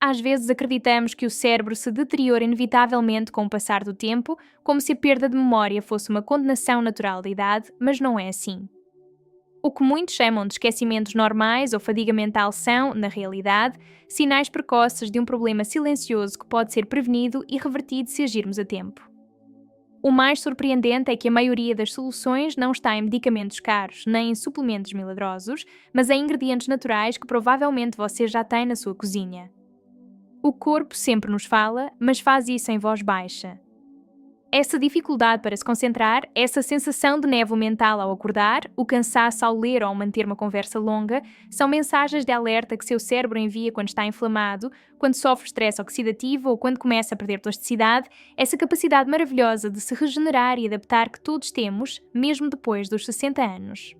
Às vezes acreditamos que o cérebro se deteriora inevitavelmente com o passar do tempo, como se a perda de memória fosse uma condenação natural da idade, mas não é assim. O que muitos chamam de esquecimentos normais ou fadiga mental são, na realidade, sinais precoces de um problema silencioso que pode ser prevenido e revertido se agirmos a tempo. O mais surpreendente é que a maioria das soluções não está em medicamentos caros nem em suplementos milagrosos, mas em ingredientes naturais que provavelmente você já tem na sua cozinha. O corpo sempre nos fala, mas faz isso em voz baixa. Essa dificuldade para se concentrar, essa sensação de névoa mental ao acordar, o cansaço ao ler ou ao manter uma conversa longa, são mensagens de alerta que seu cérebro envia quando está inflamado, quando sofre estresse oxidativo ou quando começa a perder plasticidade, essa capacidade maravilhosa de se regenerar e adaptar que todos temos, mesmo depois dos 60 anos.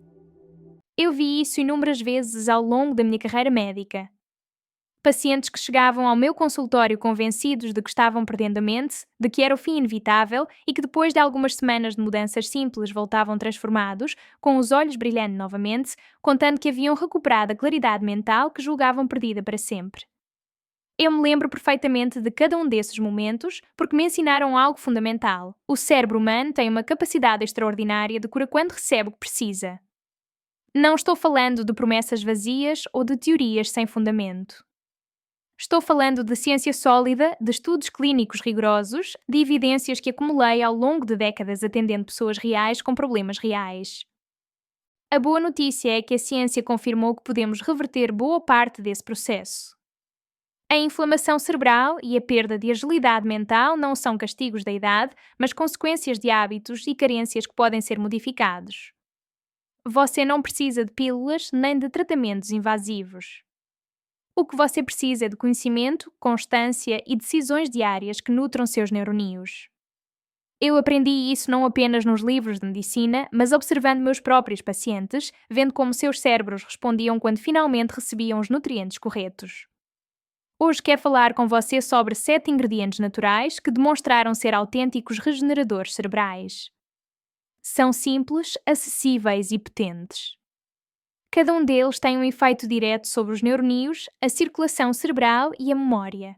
Eu vi isso inúmeras vezes ao longo da minha carreira médica. Pacientes que chegavam ao meu consultório convencidos de que estavam perdendo a mente, de que era o fim inevitável e que depois de algumas semanas de mudanças simples voltavam transformados, com os olhos brilhando novamente, contando que haviam recuperado a claridade mental que julgavam perdida para sempre. Eu me lembro perfeitamente de cada um desses momentos porque me ensinaram algo fundamental. O cérebro humano tem uma capacidade extraordinária de cura quando recebe o que precisa. Não estou falando de promessas vazias ou de teorias sem fundamento. Estou falando de ciência sólida, de estudos clínicos rigorosos, de evidências que acumulei ao longo de décadas atendendo pessoas reais com problemas reais. A boa notícia é que a ciência confirmou que podemos reverter boa parte desse processo. A inflamação cerebral e a perda de agilidade mental não são castigos da idade, mas consequências de hábitos e carências que podem ser modificados. Você não precisa de pílulas nem de tratamentos invasivos. O que você precisa é de conhecimento, constância e decisões diárias que nutram seus neuroníos. Eu aprendi isso não apenas nos livros de medicina, mas observando meus próprios pacientes, vendo como seus cérebros respondiam quando finalmente recebiam os nutrientes corretos. Hoje quero falar com você sobre 7 ingredientes naturais que demonstraram ser autênticos regeneradores cerebrais. São simples, acessíveis e potentes. Cada um deles tem um efeito direto sobre os neuroníos, a circulação cerebral e a memória.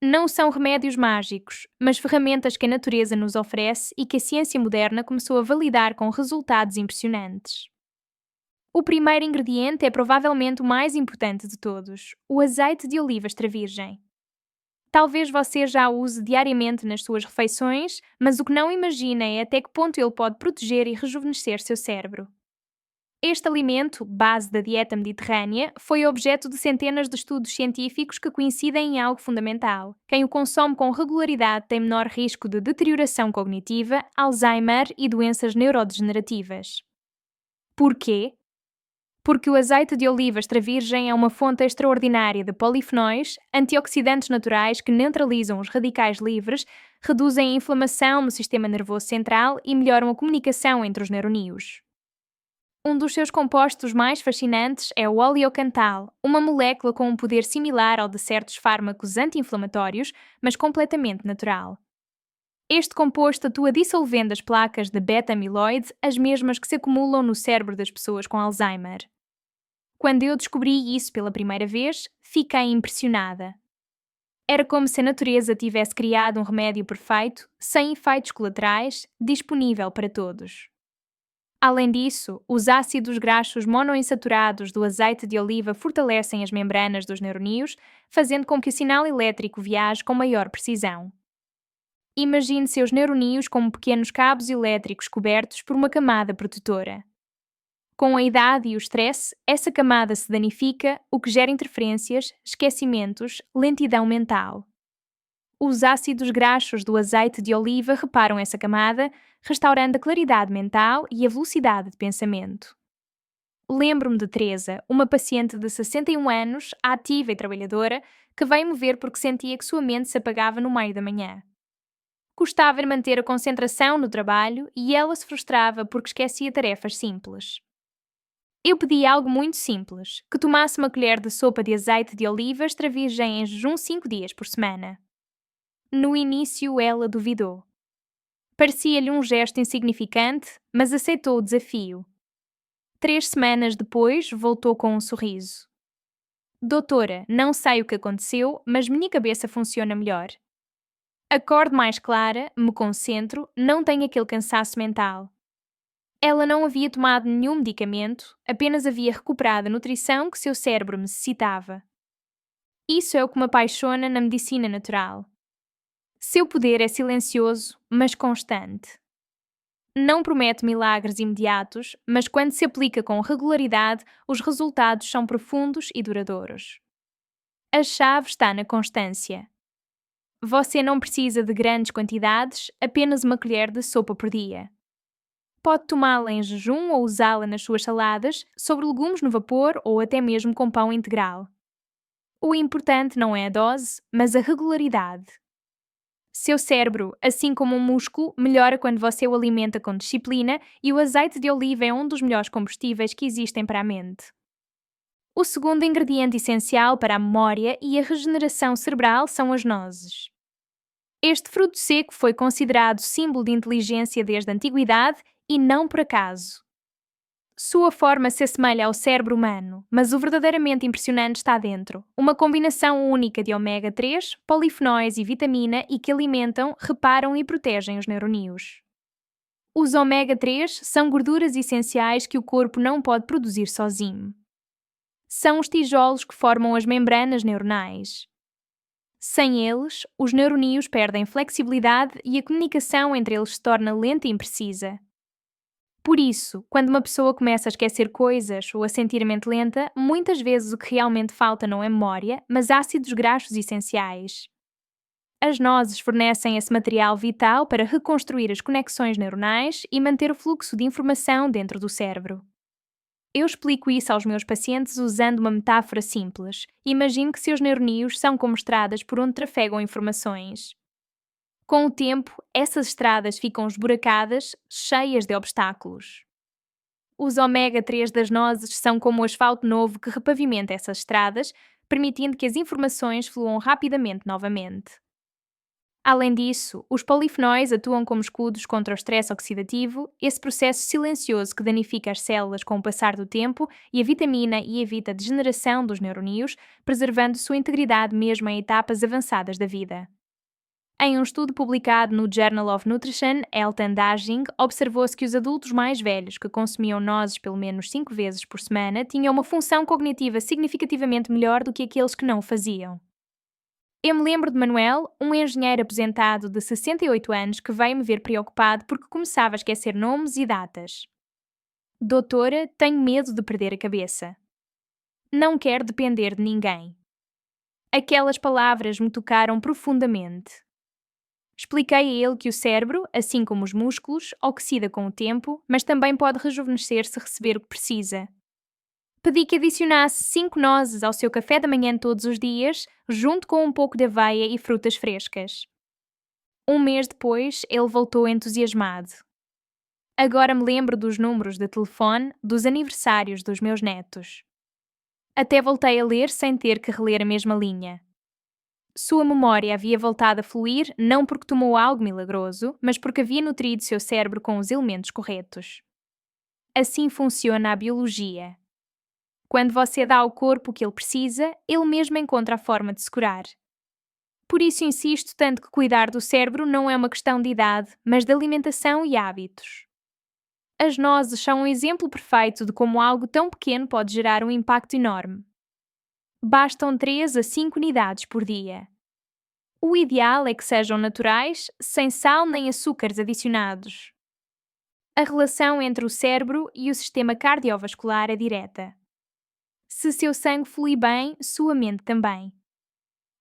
Não são remédios mágicos, mas ferramentas que a natureza nos oferece e que a ciência moderna começou a validar com resultados impressionantes. O primeiro ingrediente é provavelmente o mais importante de todos: o azeite de oliva extra virgem. Talvez você já o use diariamente nas suas refeições, mas o que não imagina é até que ponto ele pode proteger e rejuvenescer seu cérebro. Este alimento, base da dieta mediterrânea, foi objeto de centenas de estudos científicos que coincidem em algo fundamental. Quem o consome com regularidade tem menor risco de deterioração cognitiva, Alzheimer e doenças neurodegenerativas. Porquê? Porque o azeite de oliva extra virgem é uma fonte extraordinária de polifenóis, antioxidantes naturais que neutralizam os radicais livres, reduzem a inflamação no sistema nervoso central e melhoram a comunicação entre os neuroníos. Um dos seus compostos mais fascinantes é o oleocantal, uma molécula com um poder similar ao de certos fármacos anti-inflamatórios, mas completamente natural. Este composto atua dissolvendo as placas de beta-amiloide, as mesmas que se acumulam no cérebro das pessoas com Alzheimer. Quando eu descobri isso pela primeira vez, fiquei impressionada. Era como se a natureza tivesse criado um remédio perfeito, sem efeitos colaterais, disponível para todos. Além disso, os ácidos graxos monoinsaturados do azeite de oliva fortalecem as membranas dos neuroníos, fazendo com que o sinal elétrico viaje com maior precisão. Imagine seus neuroníos como pequenos cabos elétricos cobertos por uma camada protetora. Com a idade e o estresse, essa camada se danifica, o que gera interferências, esquecimentos, lentidão mental. Os ácidos graxos do azeite de oliva reparam essa camada, restaurando a claridade mental e a velocidade de pensamento. Lembro-me de Teresa, uma paciente de 61 anos, ativa e trabalhadora, que veio-me ver porque sentia que sua mente se apagava no meio da manhã. Custava-lhe manter a concentração no trabalho e ela se frustrava porque esquecia tarefas simples. Eu pedi algo muito simples, que tomasse uma colher de sopa de azeite de oliva extra virgem em jejum 5 dias por semana. No início ela duvidou. Parecia-lhe um gesto insignificante, mas aceitou o desafio. 3 semanas depois voltou com um sorriso. Doutora, não sei o que aconteceu, mas minha cabeça funciona melhor. Acordo mais clara, me concentro, não tenho aquele cansaço mental. Ela não havia tomado nenhum medicamento, apenas havia recuperado a nutrição que seu cérebro necessitava. Isso é o que me apaixona na medicina natural. Seu poder é silencioso, mas constante. Não promete milagres imediatos, mas quando se aplica com regularidade, os resultados são profundos e duradouros. A chave está na constância. Você não precisa de grandes quantidades, apenas uma colher de sopa por dia. Pode tomá-la em jejum ou usá-la nas suas saladas, sobre legumes no vapor ou até mesmo com pão integral. O importante não é a dose, mas a regularidade. Seu cérebro, assim como um músculo, melhora quando você o alimenta com disciplina e o azeite de oliva é um dos melhores combustíveis que existem para a mente. O segundo ingrediente essencial para a memória e a regeneração cerebral são as nozes. Este fruto seco foi considerado símbolo de inteligência desde a antiguidade e não por acaso. Sua forma se assemelha ao cérebro humano, mas o verdadeiramente impressionante está dentro. Uma combinação única de ômega 3, polifenóis e vitamina e que alimentam, reparam e protegem os neurónios. Os ômega 3 são gorduras essenciais que o corpo não pode produzir sozinho. São os tijolos que formam as membranas neuronais. Sem eles, os neurónios perdem flexibilidade e a comunicação entre eles se torna lenta e imprecisa. Por isso, quando uma pessoa começa a esquecer coisas ou a sentir a mente lenta, muitas vezes o que realmente falta não é memória, mas ácidos graxos essenciais. As nozes fornecem esse material vital para reconstruir as conexões neuronais e manter o fluxo de informação dentro do cérebro. Eu explico isso aos meus pacientes usando uma metáfora simples. Imagine que seus neurónios são como estradas por onde trafegam informações. Com o tempo, essas estradas ficam esburacadas, cheias de obstáculos. Os ômega 3 das nozes são como o asfalto novo que repavimenta essas estradas, permitindo que as informações fluam rapidamente novamente. Além disso, os polifenóis atuam como escudos contra o estresse oxidativo, esse processo silencioso que danifica as células com o passar do tempo, e a vitamina e evita a degeneração dos neurónios, preservando sua integridade mesmo em etapas avançadas da vida. Em um estudo publicado no Journal of Nutrition, Health and Aging, observou-se que os adultos mais velhos que consumiam nozes pelo menos 5 vezes por semana tinham uma função cognitiva significativamente melhor do que aqueles que não o faziam. Eu me lembro de Manuel, um engenheiro aposentado de 68 anos que veio me ver preocupado porque começava a esquecer nomes e datas. Doutora, tenho medo de perder a cabeça. Não quero depender de ninguém. Aquelas palavras me tocaram profundamente. Expliquei a ele que o cérebro, assim como os músculos, oxida com o tempo, mas também pode rejuvenescer se receber o que precisa. Pedi que adicionasse 5 nozes ao seu café da manhã todos os dias, junto com um pouco de aveia e frutas frescas. Um mês depois, ele voltou entusiasmado. Agora me lembro dos números de telefone, dos aniversários dos meus netos. Até voltei a ler sem ter que reler a mesma linha. Sua memória havia voltado a fluir não porque tomou algo milagroso, mas porque havia nutrido seu cérebro com os elementos corretos. Assim funciona a biologia. Quando você dá ao corpo o que ele precisa, ele mesmo encontra a forma de se curar. Por isso insisto tanto que cuidar do cérebro não é uma questão de idade, mas de alimentação e hábitos. As nozes são um exemplo perfeito de como algo tão pequeno pode gerar um impacto enorme. Bastam 3 a 5 unidades por dia. O ideal é que sejam naturais, sem sal nem açúcares adicionados. A relação entre o cérebro e o sistema cardiovascular é direta. Se seu sangue flui bem, sua mente também.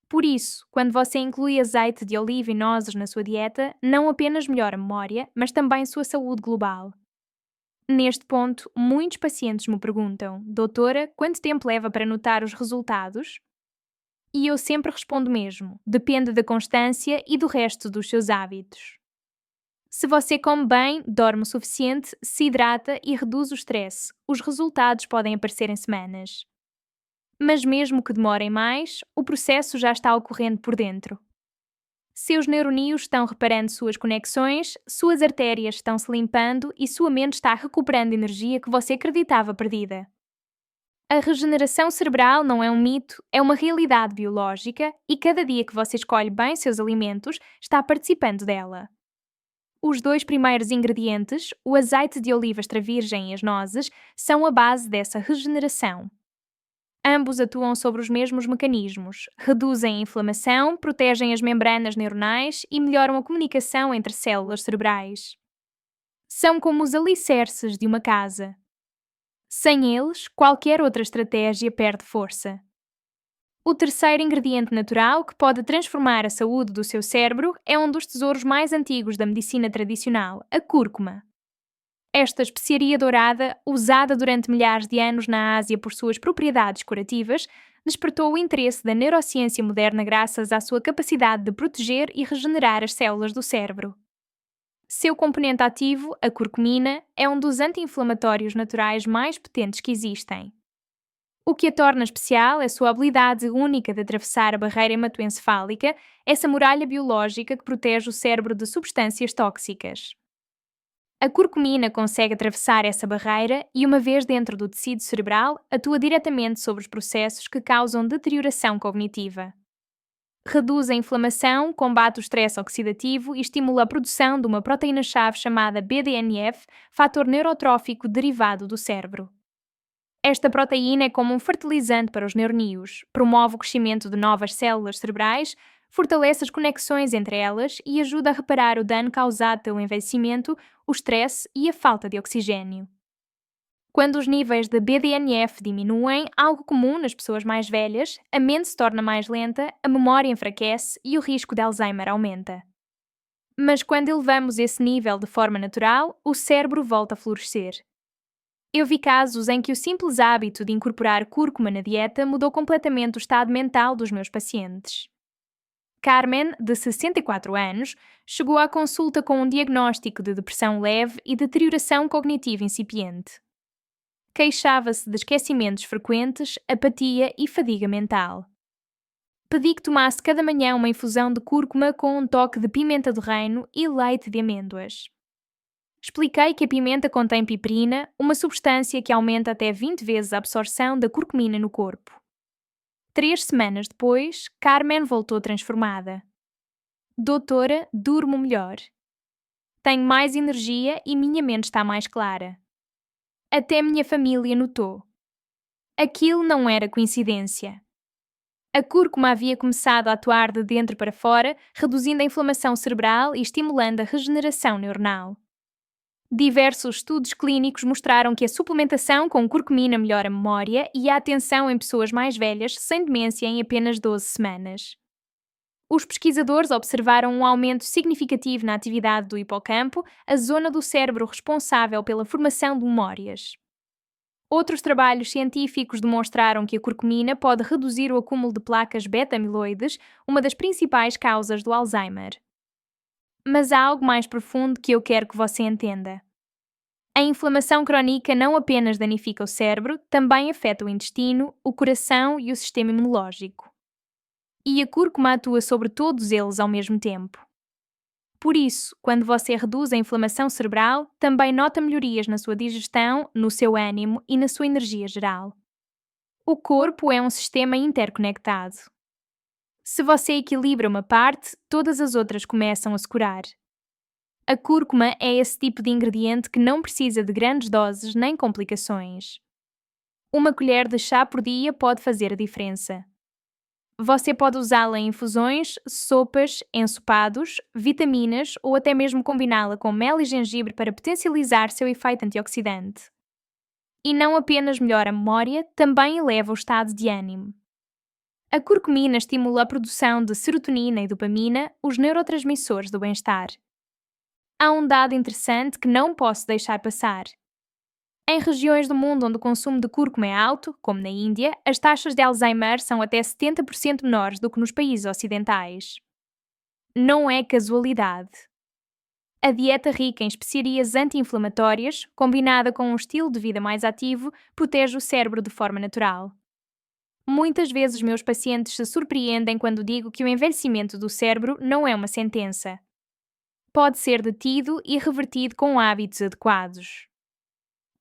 Por isso, quando você inclui azeite de oliva e nozes na sua dieta, não apenas melhora a memória, mas também sua saúde global. Neste ponto, muitos pacientes me perguntam: doutora, quanto tempo leva para notar os resultados? E eu sempre respondo mesmo: depende da constância e do resto dos seus hábitos. Se você come bem, dorme o suficiente, se hidrata e reduz o stress, os resultados podem aparecer em semanas. Mas mesmo que demorem mais, o processo já está ocorrendo por dentro. Seus neurónios estão reparando suas conexões, suas artérias estão se limpando e sua mente está recuperando energia que você acreditava perdida. A regeneração cerebral não é um mito, é uma realidade biológica e cada dia que você escolhe bem seus alimentos está participando dela. Os dois primeiros ingredientes, o azeite de oliva extra virgem e as nozes, são a base dessa regeneração. Ambos atuam sobre os mesmos mecanismos, reduzem a inflamação, protegem as membranas neuronais e melhoram a comunicação entre células cerebrais. São como os alicerces de uma casa. Sem eles, qualquer outra estratégia perde força. O terceiro ingrediente natural que pode transformar a saúde do seu cérebro é um dos tesouros mais antigos da medicina tradicional, a cúrcuma. Esta especiaria dourada, usada durante milhares de anos na Ásia por suas propriedades curativas, despertou o interesse da neurociência moderna graças à sua capacidade de proteger e regenerar as células do cérebro. Seu componente ativo, a curcumina, é um dos anti-inflamatórios naturais mais potentes que existem. O que a torna especial é a sua habilidade única de atravessar a barreira hematoencefálica, essa muralha biológica que protege o cérebro de substâncias tóxicas. A curcumina consegue atravessar essa barreira e, uma vez dentro do tecido cerebral, atua diretamente sobre os processos que causam deterioração cognitiva. Reduz a inflamação, combate o estresse oxidativo e estimula a produção de uma proteína-chave chamada BDNF, fator neurotrófico derivado do cérebro. Esta proteína é como um fertilizante para os neurónios, promove o crescimento de novas células cerebrais, fortalece as conexões entre elas e ajuda a reparar o dano causado pelo envelhecimento, o estresse e a falta de oxigênio. Quando os níveis de BDNF diminuem, algo comum nas pessoas mais velhas, a mente se torna mais lenta, a memória enfraquece e o risco de Alzheimer aumenta. Mas quando elevamos esse nível de forma natural, o cérebro volta a florescer. Eu vi casos em que o simples hábito de incorporar cúrcuma na dieta mudou completamente o estado mental dos meus pacientes. Carmen, de 64 anos, chegou à consulta com um diagnóstico de depressão leve e deterioração cognitiva incipiente. Queixava-se de esquecimentos frequentes, apatia e fadiga mental. Pedi que tomasse cada manhã uma infusão de cúrcuma com um toque de pimenta do reino e leite de amêndoas. Expliquei que a pimenta contém piperina, uma substância que aumenta até 20 vezes a absorção da curcumina no corpo. 3 semanas depois, Carmen voltou transformada. Doutora, durmo melhor. Tenho mais energia e minha mente está mais clara. Até minha família notou. Aquilo não era coincidência. A cúrcuma havia começado a atuar de dentro para fora, reduzindo a inflamação cerebral e estimulando a regeneração neuronal. Diversos estudos clínicos mostraram que a suplementação com curcumina melhora a memória e a atenção em pessoas mais velhas sem demência em apenas 12 semanas. Os pesquisadores observaram um aumento significativo na atividade do hipocampo, a zona do cérebro responsável pela formação de memórias. Outros trabalhos científicos demonstraram que a curcumina pode reduzir o acúmulo de placas beta-amiloides, uma das principais causas do Alzheimer. Mas há algo mais profundo que eu quero que você entenda. A inflamação crónica não apenas danifica o cérebro, também afeta o intestino, o coração e o sistema imunológico. E a cúrcuma atua sobre todos eles ao mesmo tempo. Por isso, quando você reduz a inflamação cerebral, também nota melhorias na sua digestão, no seu ânimo e na sua energia geral. O corpo é um sistema interconectado. Se você equilibra uma parte, todas as outras começam a se curar. A cúrcuma é esse tipo de ingrediente que não precisa de grandes doses nem complicações. Uma colher de chá por dia pode fazer a diferença. Você pode usá-la em infusões, sopas, ensopados, vitaminas ou até mesmo combiná-la com mel e gengibre para potencializar seu efeito antioxidante. E não apenas melhora a memória, também eleva o estado de ânimo. A curcumina estimula a produção de serotonina e dopamina, os neurotransmissores do bem-estar. Há um dado interessante que não posso deixar passar. Em regiões do mundo onde o consumo de cúrcuma é alto, como na Índia, as taxas de Alzheimer são até 70% menores do que nos países ocidentais. Não é casualidade. A dieta rica em especiarias anti-inflamatórias, combinada com um estilo de vida mais ativo, protege o cérebro de forma natural. Muitas vezes meus pacientes se surpreendem quando digo que o envelhecimento do cérebro não é uma sentença. Pode ser detido e revertido com hábitos adequados.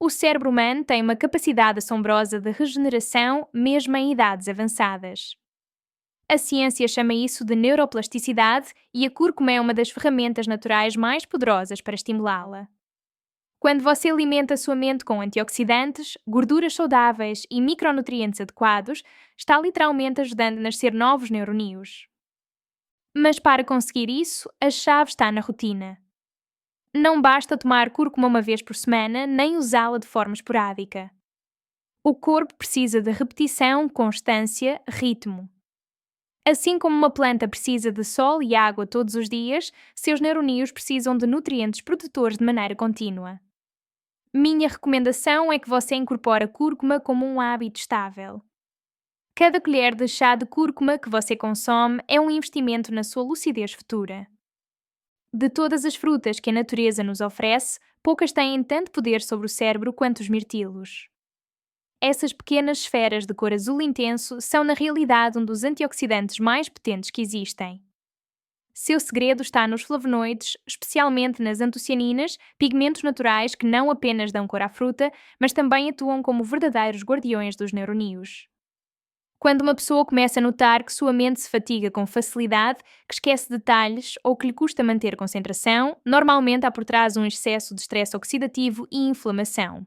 O cérebro humano tem uma capacidade assombrosa de regeneração, mesmo em idades avançadas. A ciência chama isso de neuroplasticidade e a cúrcuma é uma das ferramentas naturais mais poderosas para estimulá-la. Quando você alimenta a sua mente com antioxidantes, gorduras saudáveis e micronutrientes adequados, está literalmente ajudando a nascer novos neuroníons. Mas para conseguir isso, a chave está na rotina. Não basta tomar cúrcuma uma vez por semana, nem usá-la de forma esporádica. O corpo precisa de repetição, constância, ritmo. Assim como uma planta precisa de sol e água todos os dias, seus neuroníons precisam de nutrientes protetores de maneira contínua. Minha recomendação é que você incorpore a cúrcuma como um hábito estável. Cada colher de chá de cúrcuma que você consome é um investimento na sua lucidez futura. De todas as frutas que a natureza nos oferece, poucas têm tanto poder sobre o cérebro quanto os mirtilos. Essas pequenas esferas de cor azul intenso são na realidade um dos antioxidantes mais potentes que existem. Seu segredo está nos flavonoides, especialmente nas antocianinas, pigmentos naturais que não apenas dão cor à fruta, mas também atuam como verdadeiros guardiões dos neuroníons. Quando uma pessoa começa a notar que sua mente se fatiga com facilidade, que esquece detalhes ou que lhe custa manter concentração, normalmente há por trás um excesso de estresse oxidativo e inflamação.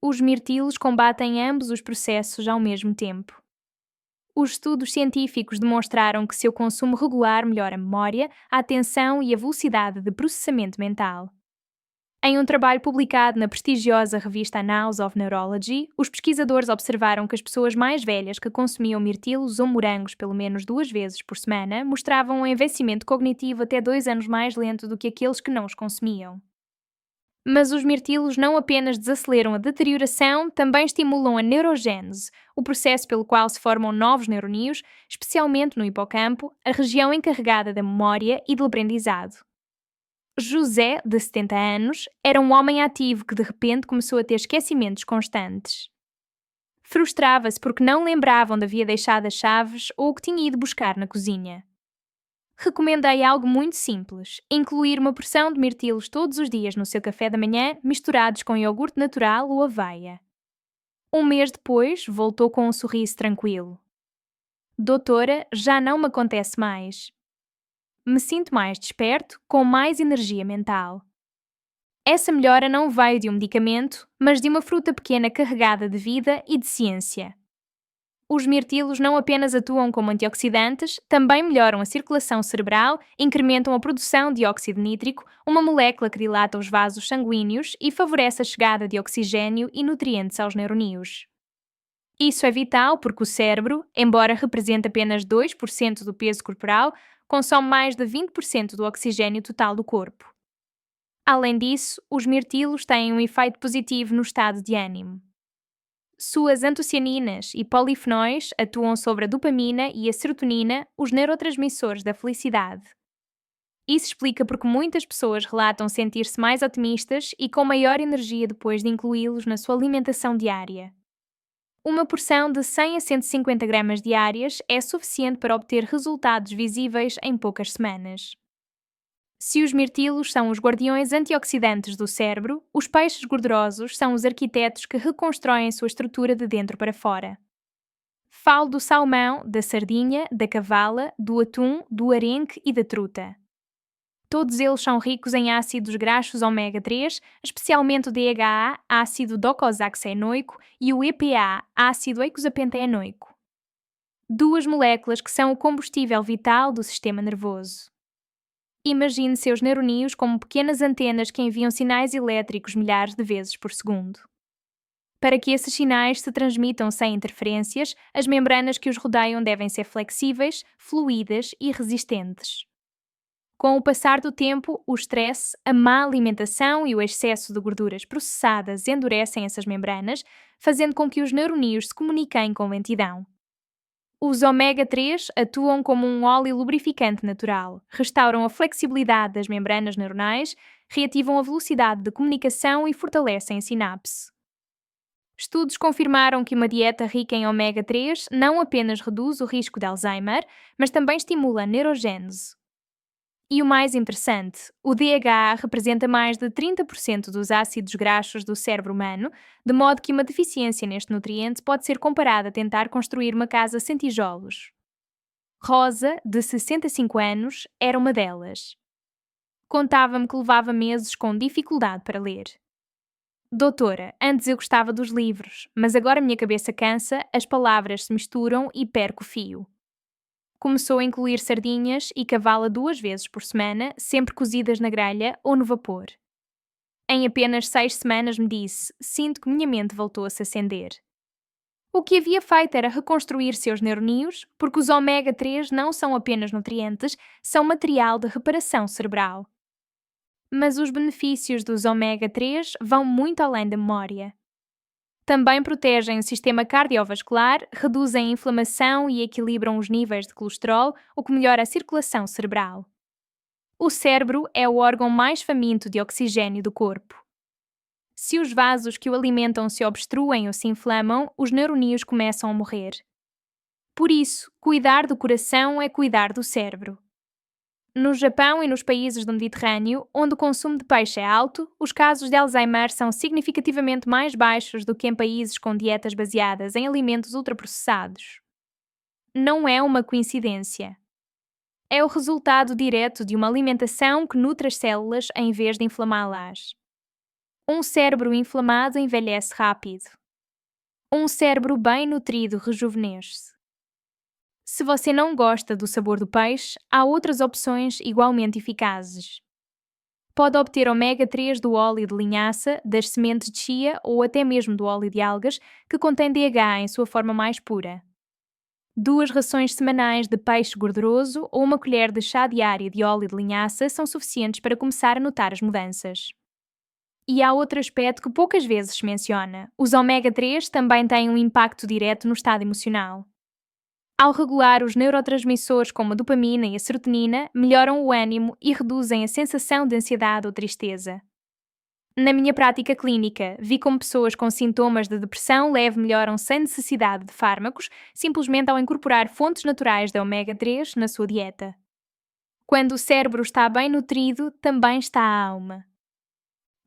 Os mirtilos combatem ambos os processos ao mesmo tempo. Os estudos científicos demonstraram que seu consumo regular melhora a memória, a atenção e a velocidade de processamento mental. Em um trabalho publicado na prestigiosa revista Annals of Neurology, os pesquisadores observaram que as pessoas mais velhas que consumiam mirtilos ou morangos pelo menos 2 vezes por semana mostravam um envelhecimento cognitivo até 2 anos mais lento do que aqueles que não os consumiam. Mas os mirtilos não apenas desaceleram a deterioração, também estimulam a neurogênese, o processo pelo qual se formam novos neuroníons, especialmente no hipocampo, a região encarregada da memória e do aprendizado. José, de 70 anos, era um homem ativo que de repente começou a ter esquecimentos constantes. Frustrava-se porque não lembrava onde havia deixado as chaves ou o que tinha ido buscar na cozinha. Recomendei algo muito simples: incluir uma porção de mirtilos todos os dias no seu café da manhã, misturados com iogurte natural ou aveia. Um mês depois, voltou com um sorriso tranquilo. Doutora, já não me acontece mais. Me sinto mais desperto, com mais energia mental. Essa melhora não veio de um medicamento, mas de uma fruta pequena carregada de vida e de ciência. Os mirtilos não apenas atuam como antioxidantes, também melhoram a circulação cerebral, incrementam a produção de óxido nítrico, uma molécula que dilata os vasos sanguíneos e favorece a chegada de oxigênio e nutrientes aos neuroníons. Isso é vital porque o cérebro, embora represente apenas 2% do peso corporal, consome mais de 20% do oxigênio total do corpo. Além disso, os mirtilos têm um efeito positivo no estado de ânimo. Suas antocianinas e polifenóis atuam sobre a dopamina e a serotonina, os neurotransmissores da felicidade. Isso explica porque muitas pessoas relatam sentir-se mais otimistas e com maior energia depois de incluí-los na sua alimentação diária. Uma porção de 100 a 150 gramas diárias é suficiente para obter resultados visíveis em poucas semanas. Se os mirtilos são os guardiões antioxidantes do cérebro, os peixes gordurosos são os arquitetos que reconstroem sua estrutura de dentro para fora. Falo do salmão, da sardinha, da cavala, do atum, do arenque e da truta. Todos eles são ricos em ácidos graxos ômega 3, especialmente o DHA, ácido docosahexaenoico, e o EPA, ácido eicosapentaenoico. 2 moléculas que são o combustível vital do sistema nervoso. Imagine seus neuroníons como pequenas antenas que enviam sinais elétricos milhares de vezes por segundo. Para que esses sinais se transmitam sem interferências, as membranas que os rodeiam devem ser flexíveis, fluídas e resistentes. Com o passar do tempo, o estresse, a má alimentação e o excesso de gorduras processadas endurecem essas membranas, fazendo com que os neuroníons se comuniquem com lentidão. Os ômega 3 atuam como um óleo lubrificante natural, restauram a flexibilidade das membranas neuronais, reativam a velocidade de comunicação e fortalecem a sinapse. Estudos confirmaram que uma dieta rica em ômega 3 não apenas reduz o risco de Alzheimer, mas também estimula a neurogênese. E o mais interessante, o DHA representa mais de 30% dos ácidos graxos do cérebro humano, de modo que uma deficiência neste nutriente pode ser comparada a tentar construir uma casa sem tijolos. Rosa, de 65 anos, era uma delas. Contava-me que levava meses com dificuldade para ler. Doutora, antes eu gostava dos livros, mas agora minha cabeça cansa, as palavras se misturam e perco o fio. Começou a incluir sardinhas e cavala 2 vezes por semana, sempre cozidas na grelha ou no vapor. Em apenas 6 semanas me disse, sinto que minha mente voltou a se acender. O que havia feito era reconstruir seus neuroninhos, porque os ômega-3 não são apenas nutrientes, são material de reparação cerebral. Mas os benefícios dos ômega-3 vão muito além da memória. Também protegem o sistema cardiovascular, reduzem a inflamação e equilibram os níveis de colesterol, o que melhora a circulação cerebral. O cérebro é o órgão mais faminto de oxigênio do corpo. Se os vasos que o alimentam se obstruem ou se inflamam, os neuronídeos começam a morrer. Por isso, cuidar do coração é cuidar do cérebro. No Japão e nos países do Mediterrâneo, onde o consumo de peixe é alto, os casos de Alzheimer são significativamente mais baixos do que em países com dietas baseadas em alimentos ultraprocessados. Não é uma coincidência. É o resultado direto de uma alimentação que nutre as células em vez de inflamá-las. Um cérebro inflamado envelhece rápido. Um cérebro bem nutrido rejuvenesce. Se você não gosta do sabor do peixe, há outras opções igualmente eficazes. Pode obter ômega-3 do óleo de linhaça, das sementes de chia ou até mesmo do óleo de algas, que contém DHA em sua forma mais pura. 2 rações semanais de peixe gorduroso ou uma colher de chá diária de óleo de linhaça são suficientes para começar a notar as mudanças. E há outro aspecto que poucas vezes se menciona. Os ômega-3 também têm um impacto direto no estado emocional. Ao regular os neurotransmissores como a dopamina e a serotonina, melhoram o ânimo e reduzem a sensação de ansiedade ou tristeza. Na minha prática clínica, vi como pessoas com sintomas de depressão leve melhoram sem necessidade de fármacos, simplesmente ao incorporar fontes naturais de ômega-3 na sua dieta. Quando o cérebro está bem nutrido, também está a alma.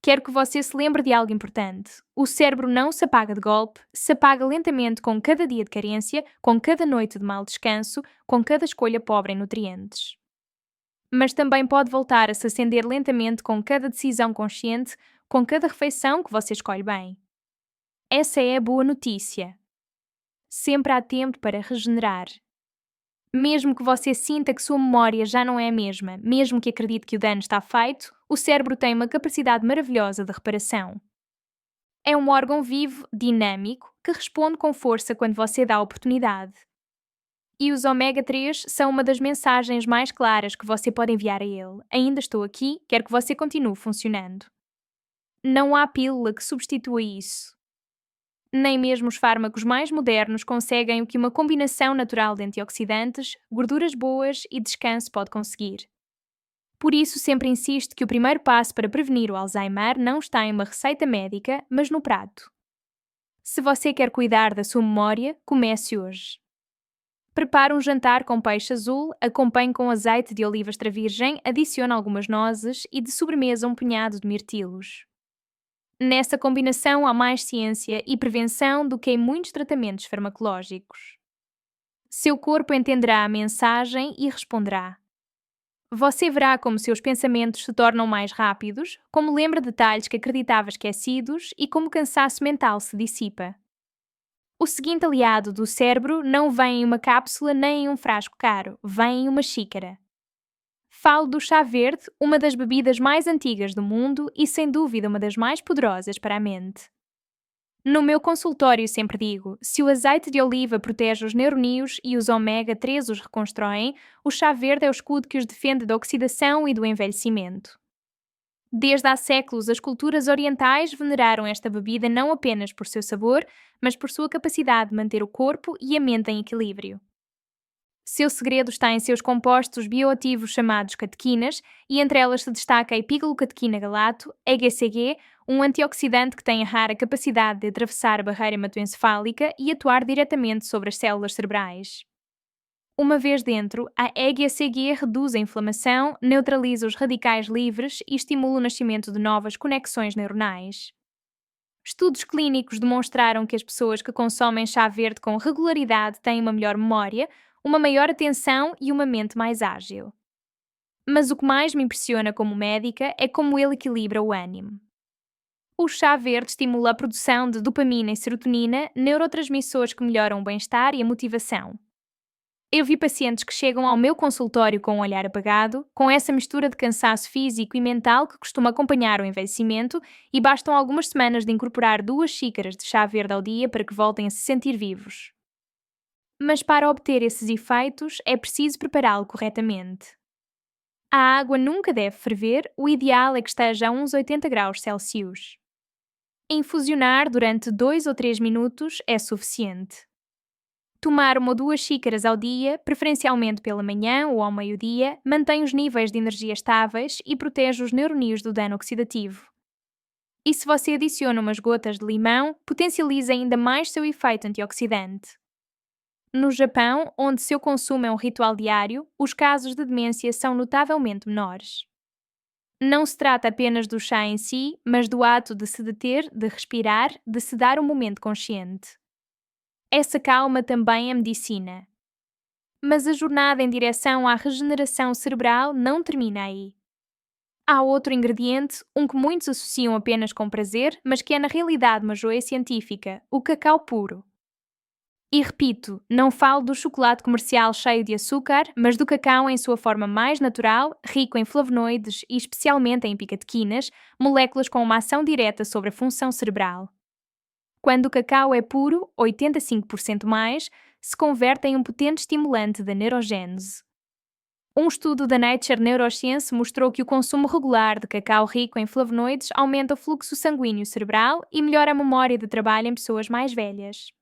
Quero que você se lembre de algo importante. O cérebro não se apaga de golpe, se apaga lentamente com cada dia de carência, com cada noite de mau descanso, com cada escolha pobre em nutrientes. Mas também pode voltar a se acender lentamente com cada decisão consciente, com cada refeição que você escolhe bem. Essa é a boa notícia. Sempre há tempo para regenerar. Mesmo que você sinta que sua memória já não é a mesma, mesmo que acredite que o dano está feito, o cérebro tem uma capacidade maravilhosa de reparação. É um órgão vivo, dinâmico, que responde com força quando você dá a oportunidade. E os ômega-3 são uma das mensagens mais claras que você pode enviar a ele. Ainda estou aqui, quero que você continue funcionando. Não há pílula que substitua isso. Nem mesmo os fármacos mais modernos conseguem o que uma combinação natural de antioxidantes, gorduras boas e descanso pode conseguir. Por isso, sempre insisto que o primeiro passo para prevenir o Alzheimer não está em uma receita médica, mas no prato. Se você quer cuidar da sua memória, comece hoje. Prepare um jantar com peixe azul, acompanhe com azeite de oliva extra virgem, adicione algumas nozes e de sobremesa um punhado de mirtilos. Nessa combinação há mais ciência e prevenção do que em muitos tratamentos farmacológicos. Seu corpo entenderá a mensagem e responderá. Você verá como seus pensamentos se tornam mais rápidos, como lembra detalhes que acreditava esquecidos e como o cansaço mental se dissipa. O seguinte aliado do cérebro não vem em uma cápsula nem em um frasco caro, vem em uma xícara. Falo do chá verde, uma das bebidas mais antigas do mundo e sem dúvida uma das mais poderosas para a mente. No meu consultório sempre digo, se o azeite de oliva protege os neuronídeos e os ômega-3 os reconstroem, o chá verde é o escudo que os defende da oxidação e do envelhecimento. Desde há séculos, as culturas orientais veneraram esta bebida não apenas por seu sabor, mas por sua capacidade de manter o corpo e a mente em equilíbrio. Seu segredo está em seus compostos bioativos chamados catequinas, e entre elas se destaca a epigalocatequina galato, EGCG, um antioxidante que tem a rara capacidade de atravessar a barreira hematoencefálica e atuar diretamente sobre as células cerebrais. Uma vez dentro, a EGCG reduz a inflamação, neutraliza os radicais livres e estimula o nascimento de novas conexões neuronais. Estudos clínicos demonstraram que as pessoas que consomem chá verde com regularidade têm uma melhor memória, uma maior atenção e uma mente mais ágil. Mas o que mais me impressiona como médica é como ele equilibra o ânimo. O chá verde estimula a produção de dopamina e serotonina, neurotransmissores que melhoram o bem-estar e a motivação. Eu vi pacientes que chegam ao meu consultório com um olhar apagado, com essa mistura de cansaço físico e mental que costuma acompanhar o envelhecimento, e bastam algumas semanas de incorporar 2 xícaras de chá verde ao dia para que voltem a se sentir vivos. Mas para obter esses efeitos, é preciso prepará-lo corretamente. A água nunca deve ferver, o ideal é que esteja a uns 80 graus Celsius. Infusionar durante 2 ou 3 minutos é suficiente. Tomar 1 ou 2 xícaras ao dia, preferencialmente pela manhã ou ao meio-dia, mantém os níveis de energia estáveis e protege os neurónios do dano oxidativo. E se você adiciona umas gotas de limão, potencializa ainda mais seu efeito antioxidante. No Japão, onde seu consumo é um ritual diário, os casos de demência são notavelmente menores. Não se trata apenas do chá em si, mas do ato de se deter, de respirar, de se dar um momento consciente. Essa calma também é medicina. Mas a jornada em direção à regeneração cerebral não termina aí. Há outro ingrediente, um que muitos associam apenas com prazer, mas que é na realidade uma joia científica: o cacau puro. E repito, não falo do chocolate comercial cheio de açúcar, mas do cacau em sua forma mais natural, rico em flavonoides e especialmente em picatequinas, moléculas com uma ação direta sobre a função cerebral. Quando o cacau é puro, 85% mais, se converte em um potente estimulante da neurogênese. Um estudo da Nature Neuroscience mostrou que o consumo regular de cacau rico em flavonoides aumenta o fluxo sanguíneo cerebral e melhora a memória de trabalho em pessoas mais velhas.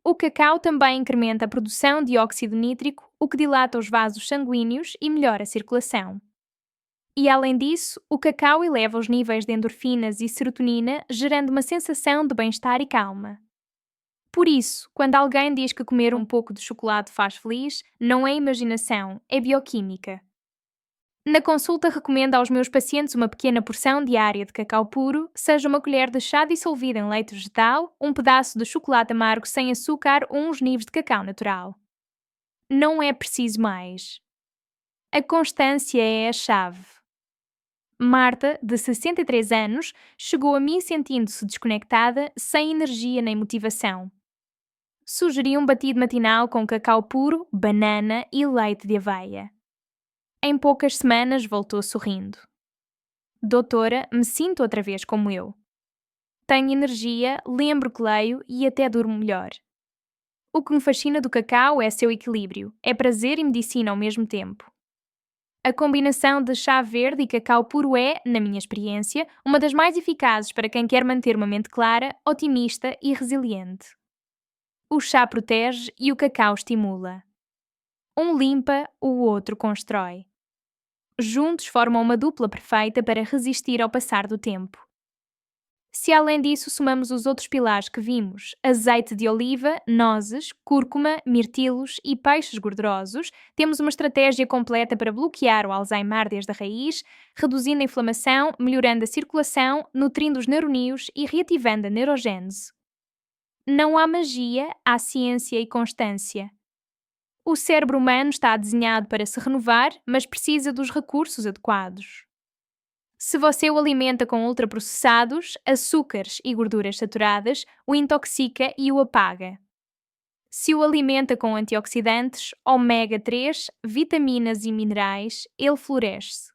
O cacau também incrementa a produção de óxido nítrico, o que dilata os vasos sanguíneos e melhora a circulação. E além disso, o cacau eleva os níveis de endorfinas e serotonina, gerando uma sensação de bem-estar e calma. Por isso, quando alguém diz que comer um pouco de chocolate faz feliz, não é imaginação, é bioquímica. Na consulta recomendo aos meus pacientes uma pequena porção diária de cacau puro, seja uma colher de chá dissolvido em leite vegetal, um pedaço de chocolate amargo sem açúcar ou uns nibs de cacau natural. Não é preciso mais. A constância é a chave. Marta, de 63 anos, chegou a mim sentindo-se desconectada, sem energia nem motivação. Sugeri um batido matinal com cacau puro, banana e leite de aveia. Em poucas semanas voltou sorrindo. Doutora, me sinto outra vez como eu. Tenho energia, lembro que leio e até durmo melhor. O que me fascina do cacau é seu equilíbrio, é prazer e medicina ao mesmo tempo. A combinação de chá verde e cacau puro é, na minha experiência, uma das mais eficazes para quem quer manter uma mente clara, otimista e resiliente. O chá protege e o cacau estimula. Um limpa, o outro constrói. Juntos formam uma dupla perfeita para resistir ao passar do tempo. Se além disso somamos os outros pilares que vimos, azeite de oliva, nozes, cúrcuma, mirtilos e peixes gordurosos, temos uma estratégia completa para bloquear o Alzheimer desde a raiz, reduzindo a inflamação, melhorando a circulação, nutrindo os neurónios e reativando a neurogênese. Não há magia, há ciência e constância. O cérebro humano está desenhado para se renovar, mas precisa dos recursos adequados. Se você o alimenta com ultraprocessados, açúcares e gorduras saturadas, o intoxica e o apaga. Se o alimenta com antioxidantes, ômega 3, vitaminas e minerais, ele floresce.